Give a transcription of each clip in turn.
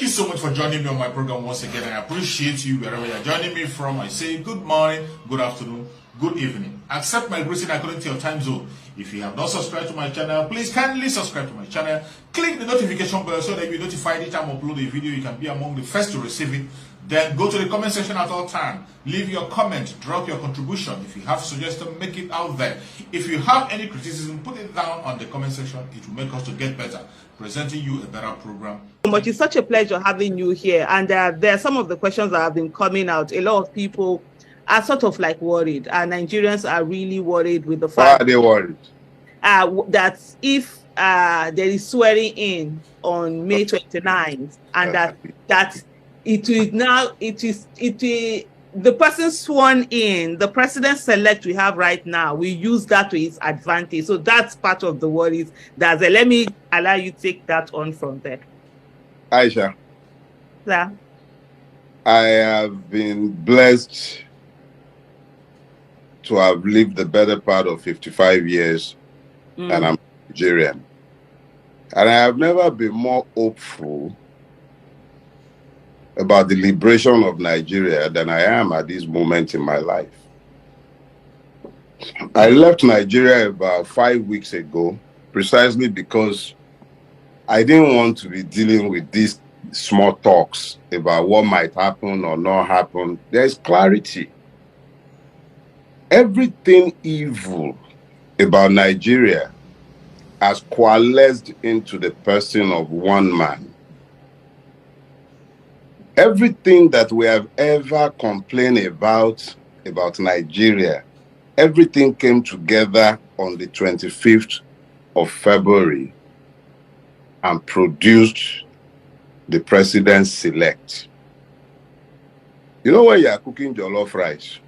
you so much for joining me on my program once again. I appreciate you wherever you're joining me from. I say good morning, good afternoon, good evening. Accept my greeting according to your time zone. If you have not subscribed to my channel, please kindly subscribe to my channel. Click the notification bell so that you'll be notified each time I upload a video. You can be among the first to receive it. Then go to the comment section at all time. Leave your comment, drop your contribution. If you have suggestions, make it out there. If you have any criticism, put it down on the comment section. It will make us to get better, presenting you a better program. But it's such a pleasure having you here. And there are some of the questions that have been coming out. A lot of people are sort of like worried, and Nigerians are really worried with the fact. Why are they worried? That if there is swearing in on May 29th, and that it is the person sworn in, the president-elect we have right now, we use that to his advantage. So that's part of the worries. Let me allow you to take that on from there. Aisha. Yeah. I have been blessed to have lived the better part of 55 years, and I'm Nigerian. And I have never been more hopeful about the liberation of Nigeria than I am at this moment in my life. I left Nigeria about 5 weeks ago, precisely because I didn't want to be dealing with these small talks about what might happen or not happen. There's clarity. Everything evil about Nigeria has coalesced into the person of one man. Everything that we have ever complained about Nigeria, everything came together on the 25th of February and produced the president-elect. You know, when you are cooking jollof rice,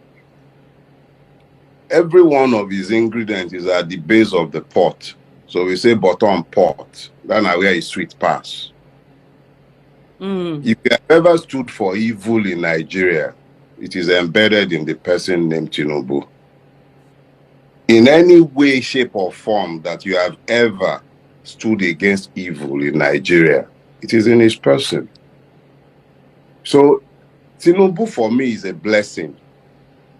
every one of his ingredients is at the base of the pot. So we say bottom pot. That's where his sweet pass. If you have ever stood for evil in Nigeria, it is embedded in the person named Tinubu. In any way, shape, or form that you have ever stood against evil in Nigeria, it is in his person. So Tinubu for me is a blessing.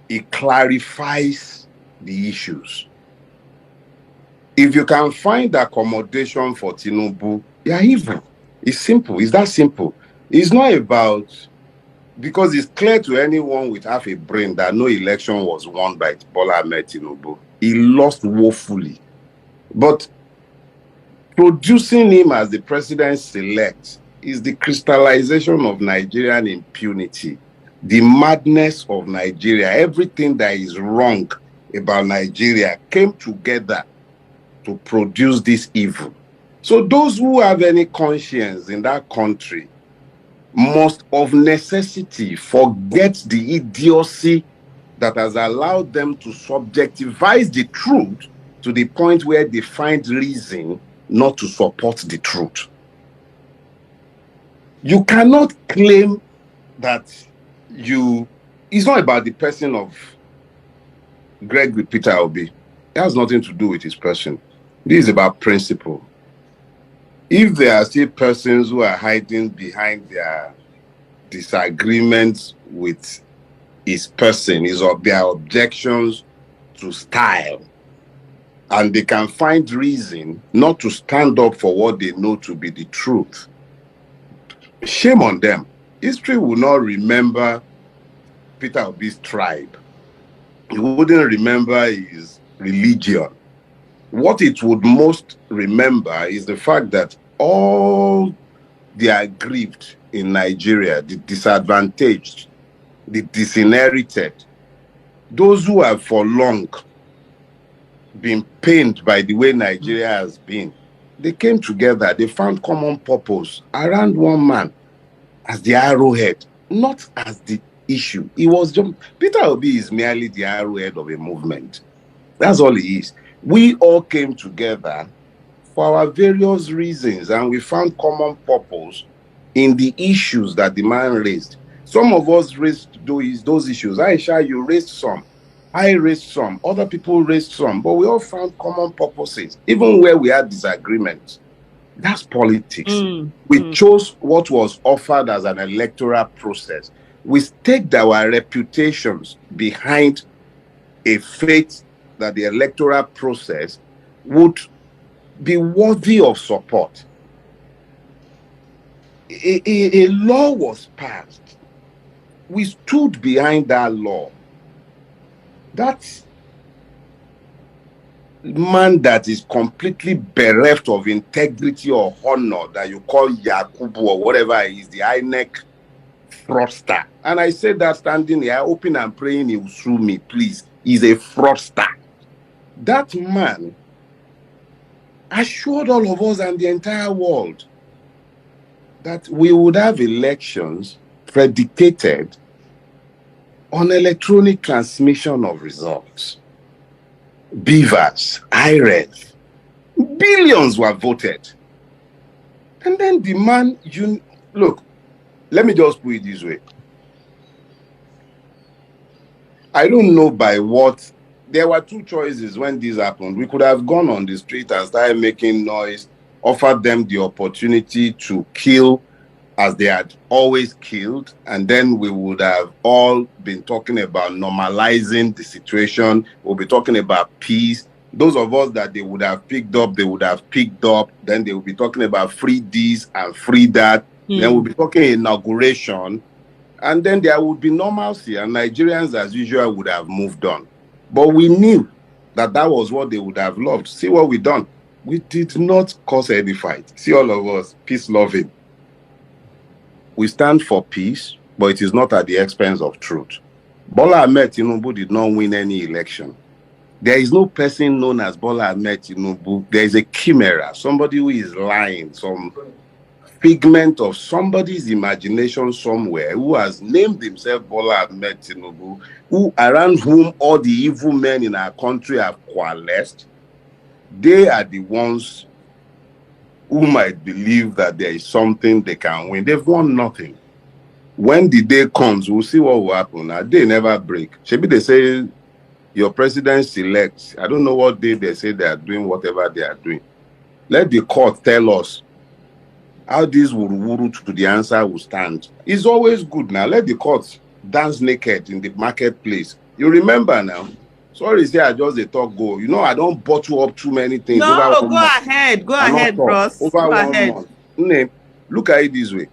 It clarifies the issues. If you can find accommodation for Tinubu, you are evil. It's simple. It's that simple. It's not about, because it's clear to anyone with half a brain that no election was won by Bola Ahmed Tinubu. He lost woefully. But producing him as the president-elect is the crystallization of Nigerian impunity, the madness of Nigeria. Everything that is wrong about Nigeria came together to produce this evil. So those who have any conscience in that country must of necessity forget the idiocy that has allowed them to subjectivize the truth to the point where they find reason not to support the truth. You cannot claim that it's not about the person of Gregory Peter Obi. It has nothing to do with his person. This is about principle. If there are still persons who are hiding behind their disagreements with his person, their objections to style, and they can find reason not to stand up for what they know to be the truth, shame on them. History will not remember Peter Obi's tribe. It wouldn't remember his religion. What it would most remember is the fact that all the aggrieved in Nigeria, the disadvantaged, the disinherited, those who have for long been pained by the way Nigeria has been, they came together, they found common purpose around one man as the arrowhead, not as the issue. Peter Obi is merely the arrowhead of a movement. That's all he is. We all came together for our various reasons, and we found common purpose in the issues that the man raised. Some of us raised those issues. Aisha, you raised some. I raised some. Other people raised some. But we all found common purposes, even where we had disagreements. That's politics. We chose what was offered as an electoral process. We staked our reputations behind a faith that the electoral process would be worthy of support. A law was passed. We stood behind that law. That man that is completely bereft of integrity or honor that you call Yakubu or whatever is the INEC fraudster. And I said that standing here, hoping and praying he will sue me, please. He's a fraudster. That man assured all of us and the entire world that we would have elections predicated on electronic transmission of results. Beavers, IREF, billions were voted. And then the man, look, let me just put it this way. I don't know by what, there were two choices when this happened. We could have gone on the street and started making noise, offered them the opportunity to kill as they had always killed, and then we would have all been talking about normalizing the situation. We'll be talking about peace. Those of us that they would have picked up, they would have picked up. Then they will be talking about free this and free that. Then we'll be talking inauguration. And then there would be normalcy, and Nigerians, as usual, would have moved on. But we knew that that was what they would have loved. See what we done. We did not cause any fight. See all of us, peace-loving. We stand for peace, but it is not at the expense of truth. Bola Ahmed Tinubu did not win any election. There is no person known as Bola Ahmed Tinubu. There is a chimera, somebody who is lying, some figment of somebody's imagination somewhere, who has named himself Bola Ahmed Tinubu, around whom all the evil men in our country have coalesced. They are the ones who might believe that there is something they can win. They've won nothing. When the day comes, we'll see what will happen. A day never break. Maybe they say your president selects. I don't know what day they say they are doing whatever they are doing. Let the court tell us how this wuru to the answer will stand. It's always good now. Let the court dance naked in the marketplace. You remember now? Sorry, say I just a talk go. You know, I don't bottle up too many things. No, go ahead. Go ahead, bros. Over go 1 ahead. month. Look at it this way.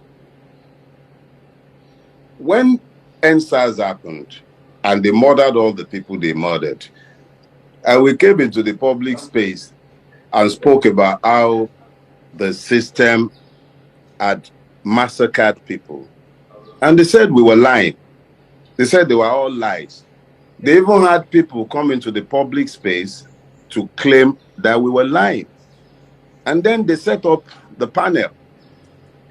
When NSAS happened and they murdered all the people they murdered, and we came into the public space and spoke about how the system had massacred people. And they said we were lying. They said they were all lies. They even had people come into the public space to claim that we were lying. And then they set up the panel.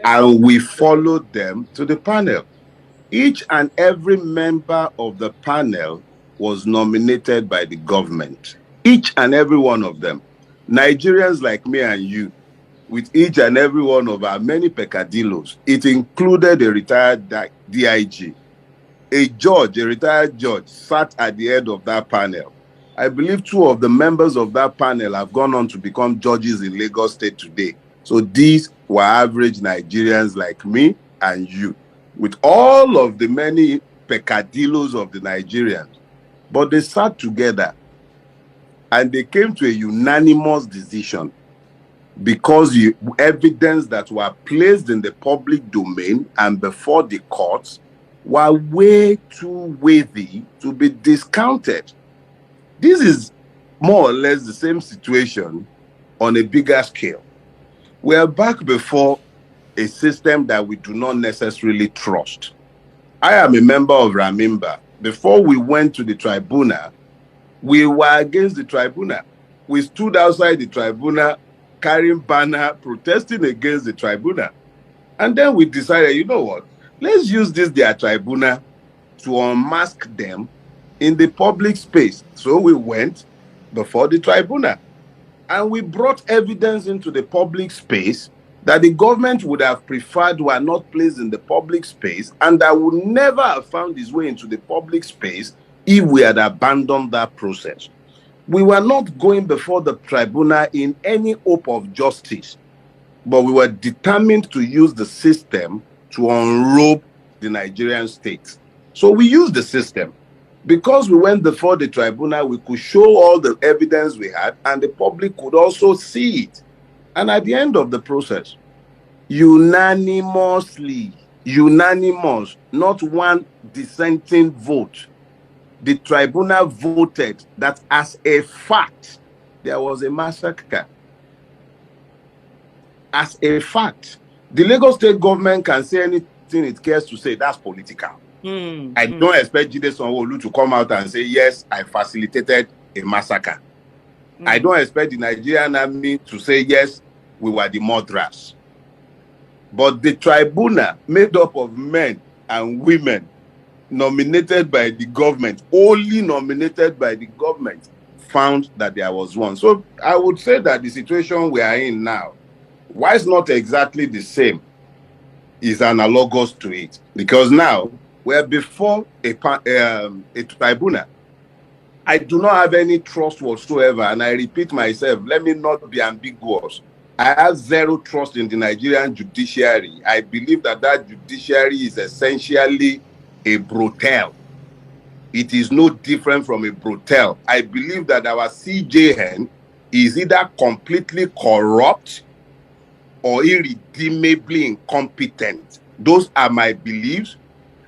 And we followed them to the panel. Each and every member of the panel was nominated by the government. Each and every one of them. Nigerians like me and you, with each and every one of our many peccadillos. It included a retired DIG. A judge, a retired judge, sat at the head of that panel. I believe 2 of the members of that panel have gone on to become judges in Lagos State today. So these were average Nigerians like me and you, with all of the many peccadillos of the Nigerians. But they sat together and they came to a unanimous decision because the evidence that were placed in the public domain and before the courts were way too weighty to be discounted. This is more or less the same situation on a bigger scale. We are back before a system that we do not necessarily trust. I am a member of Ramimba. Before we went to the tribunal, we were against the tribunal. We stood outside the tribunal carrying banner, protesting against the tribunal. And then we decided, you know what? Let's use their tribunal to unmask them in the public space. So we went before the tribunal and we brought evidence into the public space that the government would have preferred were not placed in the public space and that would never have found its way into the public space if we had abandoned that process. We were not going before the tribunal in any hope of justice. but we were determined to use the system to unrobe the Nigerian state. So we used the system. Because we went before the tribunal, we could show all the evidence we had, and the public could also see it. And at the end of the process, unanimous, not one dissenting vote, the tribunal voted that as a fact, there was a massacre. As a fact, the Lagos state government can say anything it cares to say. That's political. I don't expect Jide Sanwo-Olu to come out and say, yes, I facilitated a massacre. I don't expect the Nigerian army to say, yes, we were the murderers. But the tribunal, made up of men and women, nominated by the government, only nominated by the government, found that there was one. So I would say that the situation we are in now, why it's not exactly the same, is analogous to it. Because now, we're before a tribunal. I do not have any trust whatsoever, and I repeat myself, let me not be ambiguous. I have zero trust in the Nigerian judiciary. I believe that that judiciary is essentially a brothel. It is no different from a brothel. I believe that our CJN is either completely corrupt or irredeemably incompetent. Those are my beliefs.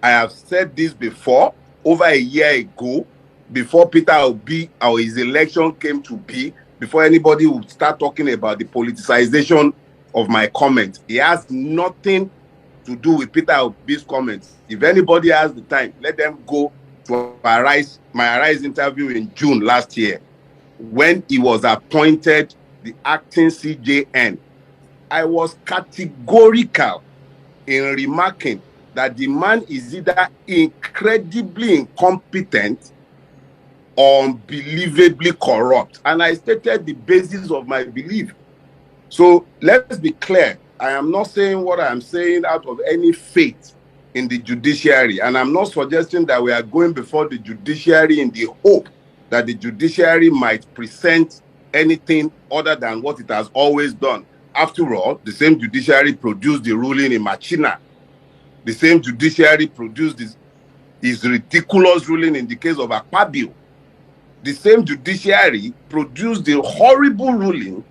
I have said this before, over a year ago, before Peter Obi or his election came to be, before anybody would start talking about the politicization of my comments. It has nothing to do with Peter Obi's comments. If anybody has the time, let them go to my Arise interview in June last year, when he was appointed the acting CJN. I was categorical in remarking that the man is either incredibly incompetent or unbelievably corrupt. And I stated the basis of my belief. So let's be clear. I am not saying what I am saying out of any faith in the judiciary. And I'm not suggesting that we are going before the judiciary in the hope that the judiciary might present anything other than what it has always done. After all, the same judiciary produced the ruling in Machina. The same judiciary produced his ridiculous ruling in the case of Akpabio. The same judiciary produced the horrible ruling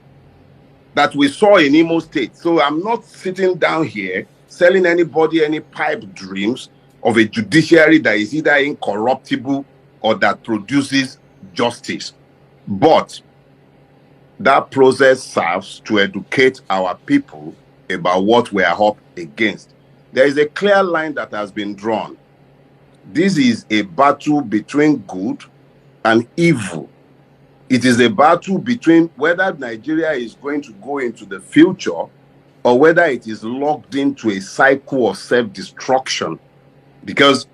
that we saw in Imo State. So I'm not sitting down here selling anybody any pipe dreams of a judiciary that is either incorruptible or that produces justice. But that process serves to educate our people about what we are up against. There is a clear line that has been drawn. This is a battle between good and evil. It is a battle between whether Nigeria is going to go into the future or whether it is locked into a cycle of self-destruction. Because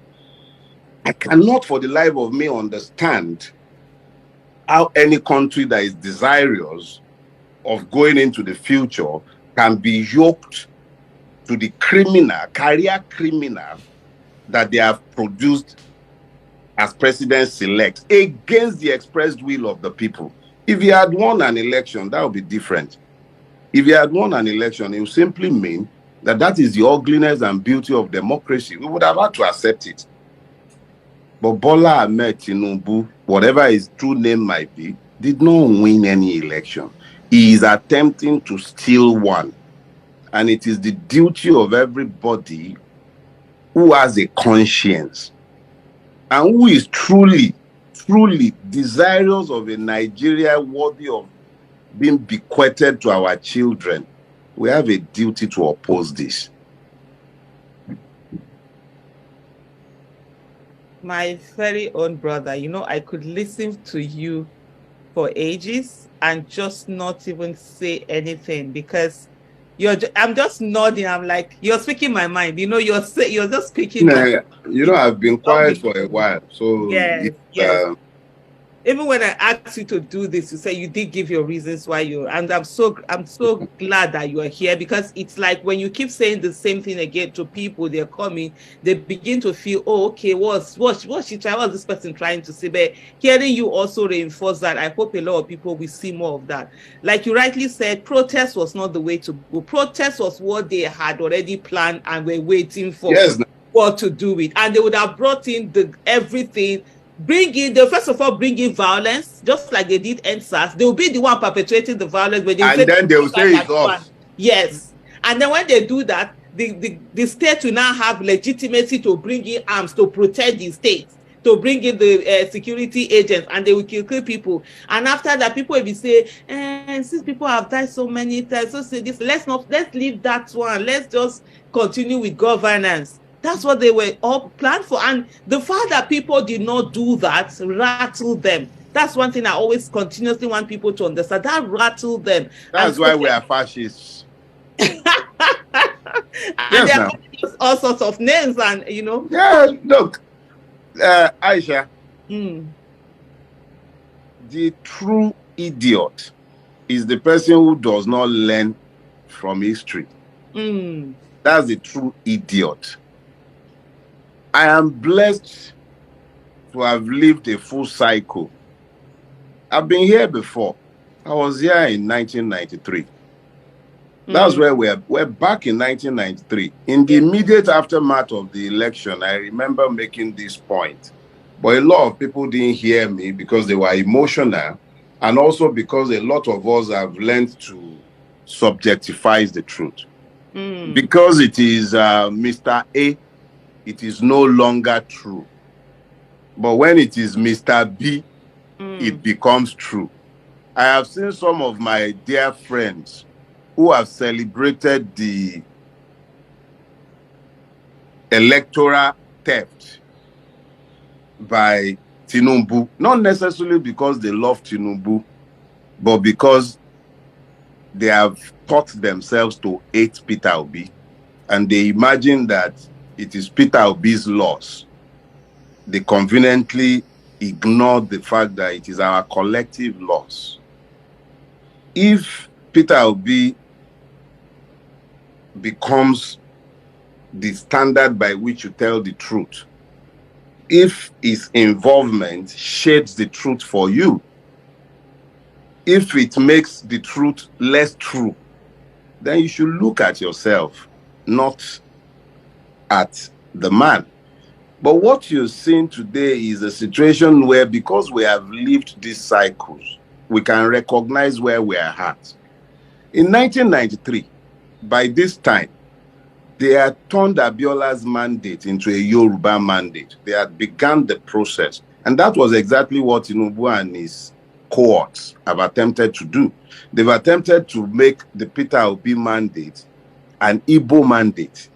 I cannot for the life of me understand how any country that is desirous of going into the future can be yoked to the career criminal that they have produced as president-elect against the expressed will of the people. If he had won an election, that would be different. If he had won an election, it would simply mean that that is the ugliness and beauty of democracy. We would have had to accept it. But Bola Ahmed Tinubu, whatever his true name might be, did not win any election. He is attempting to steal one. And it is the duty of everybody who has a conscience and who is truly, truly desirous of a Nigeria worthy of being bequeathed to our children. We have a duty to oppose this. My very own brother, you know, I could listen to you for ages and just not even say anything because I'm just nodding. I'm like, you're speaking my mind. You know, you're just speaking. You know, I've been quiet for a while. So yes. even when I asked you to do this, you say you did give your reasons why and I'm so glad that you are here, because it's like when you keep saying the same thing again to people, they're coming, they begin to feel, oh, okay, what's this person trying to say? But hearing you also reinforce that, I hope a lot of people will see more of that. Like you rightly said, protest was not the way to go. Protest was what they had already planned and were waiting for. Yes. What to do with, and they would have brought in everything. They first of all bring in violence, just like they did NSAS. They will be the one perpetuating the violence, but then they will say it's us. Yes, and then when they do that, the state will now have legitimacy to bring in arms to protect the state, to bring in the security agents, and they will kill people. And after that, people will be saying, since people have died so many times, so say this, let's leave that one. Let's just continue with governance. That's what they were all planned for. And the fact that people did not do that rattled them. That's one thing I always continuously want people to understand. That rattled them. That's why we are fascists. And there are all sorts of names, and Yeah, look, Aisha, the true idiot is the person who does not learn from history. That's the true idiot. I am blessed to have lived a full cycle. I've been here before. I was here in 1993. That's where we're back in 1993. In the immediate aftermath of the election, I remember making this point. But a lot of people didn't hear me because they were emotional, and also because a lot of us have learned to subjectify the truth. Because it is Mr. A, it is no longer true. But when it is Mr. B, it becomes true. I have seen some of my dear friends who have celebrated the electoral theft by Tinubu, not necessarily because they love Tinubu, but because they have taught themselves to hate Peter Obi, and they imagine that it is Peter Obi's loss. They conveniently ignore the fact that it is our collective loss. If Peter Obi becomes the standard by which you tell the truth, if his involvement shades the truth for you, if it makes the truth less true, then you should look at yourself, not at the man. But what you're seeing today is a situation where, because we have lived these cycles, we can recognize where we are at. In 1993, by this time, they had turned Abiola's mandate into a Yoruba mandate. They had begun the process. And that was exactly what Tinubu and his cohorts have attempted to do. They've attempted to make the Peter Obi mandate an Igbo mandate,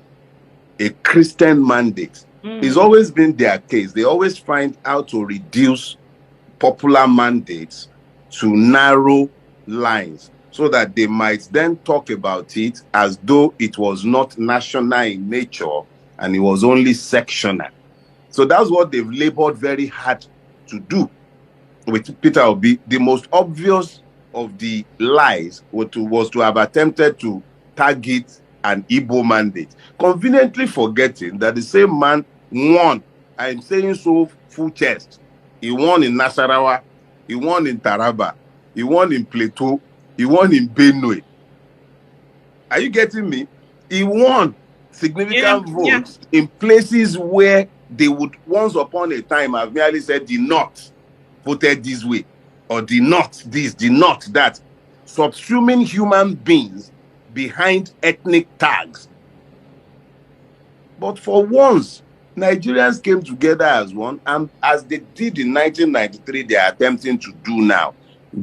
a Christian mandate. It's always been their case. They always find how to reduce popular mandates to narrow lines, so that they might then talk about it as though it was not national in nature and it was only sectional. So that's what they've labored very hard to do with Peter Obi. The most obvious of the lies was to have attempted to target an Igbo mandate, conveniently forgetting that the same man won. I'm saying so full chest. He won in Nasarawa, he won in Taraba, he won in Plateau, he won in Benue. Are you getting me? He won significant votes in places where they would once upon a time have merely said the North voted this way, or the North this, the North that, subsuming human beings behind ethnic tags. But for once, Nigerians came together as one, and as they did in 1993, they are attempting to do now.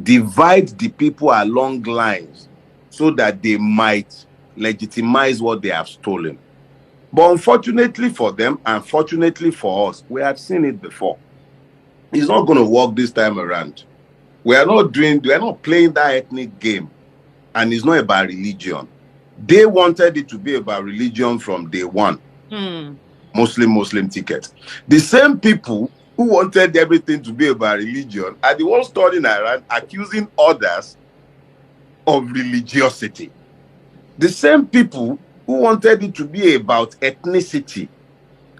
Divide the people along lines so that they might legitimize what they have stolen. But unfortunately for them, and fortunately for us, we have seen it before. It's not going to work this time around. We are not playing that ethnic game, and it's not about religion. They wanted it to be about religion from day one. Muslim ticket. The same people who wanted everything to be about religion are the ones turning around accusing others of religiosity. The same people who wanted it to be about ethnicity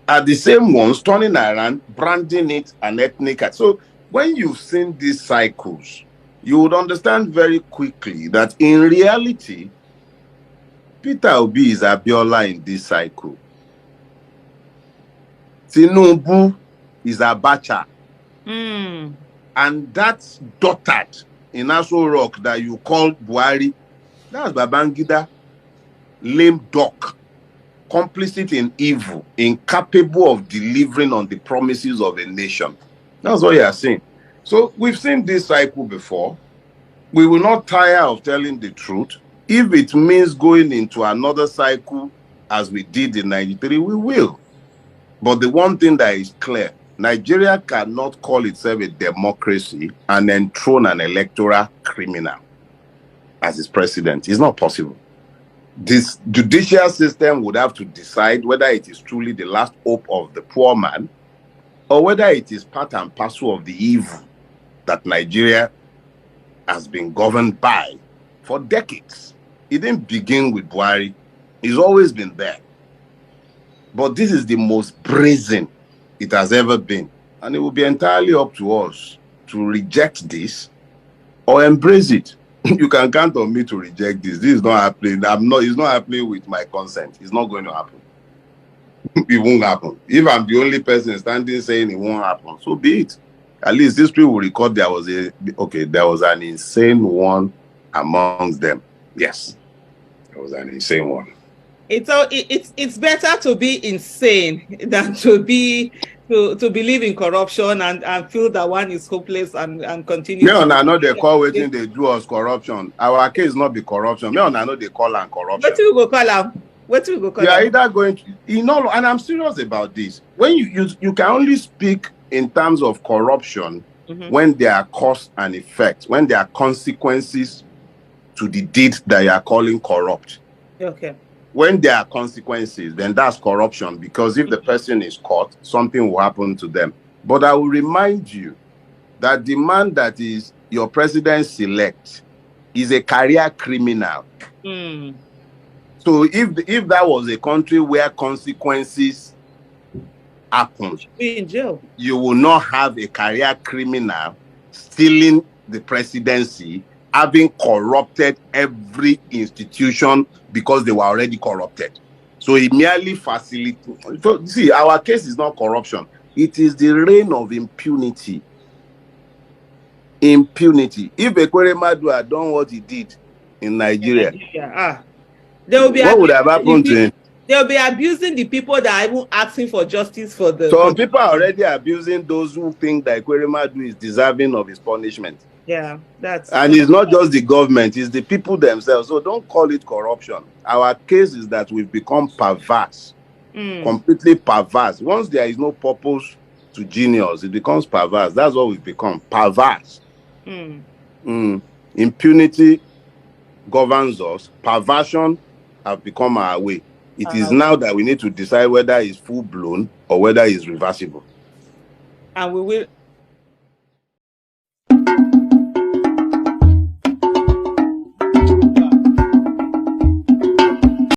are the same ones turning around, branding it an ethnic. So when you've seen these cycles, you would understand very quickly that in reality, Peter Obi is Abiola in this cycle. Tinubu is Abacha. And that's dotted in Asorock that you call Buhari. That's Babangida, lame duck, complicit in evil, incapable of delivering on the promises of a nation. That's what you are saying. So we've seen this cycle before. We will not tire of telling the truth. If it means going into another cycle as we did in 93, we will. But the one thing that is clear, Nigeria cannot call itself a democracy and enthrone an electoral criminal as its president. It's not possible. This judicial system would have to decide whether it is truly the last hope of the poor man or whether it is part and parcel of the evil that Nigeria has been governed by for decades. It didn't begin with Buhari. It's always been there. But this is the most brazen it has ever been. And it will be entirely up to us to reject this or embrace it. You can count on me to reject this. This is not happening. It's not happening with my consent. It's not going to happen. It won't happen. If I'm the only person standing saying it won't happen, so be it. At least these people will record there was an insane one amongst them. Yes. There was an insane one. It's better to be insane than to believe in corruption and feel that one is hopeless and continue. Me on I know they call waiting they do us corruption. Our case not be corruption. Me on I know they call and corruption. What do we go call them? What do we go call them? You are either going to, and I'm serious about this. When you can only speak in terms of corruption when there are cause and effect, when there are consequences to the deed that you are calling corrupt. Okay. When there are consequences, then that's corruption, because if the person is caught, something will happen to them. But I will remind you that the man that is your president-elect is a career criminal. So if that was a country where consequences happen, be in jail. You will not have a career criminal stealing the presidency, having corrupted every institution because they were already corrupted. So he merely facilitates. So, see, our case is not corruption. It is the reign of impunity. Impunity. If Ekweremadu had done what he did in Nigeria, what would have happened to him? They'll be abusing the people that are even asking for justice for the... Some people are already abusing those who think that Ekweremadu is deserving of his punishment. Yeah, and it's not just the government, it's the people themselves. So don't call it corruption. Our case is that we've become perverse, completely perverse. Once there is no purpose to genius, it becomes perverse. That's what we've become, perverse. Impunity governs us. Perversion have become our way. It is now that we need to decide whether it's full-blown or whether it's reversible. And we will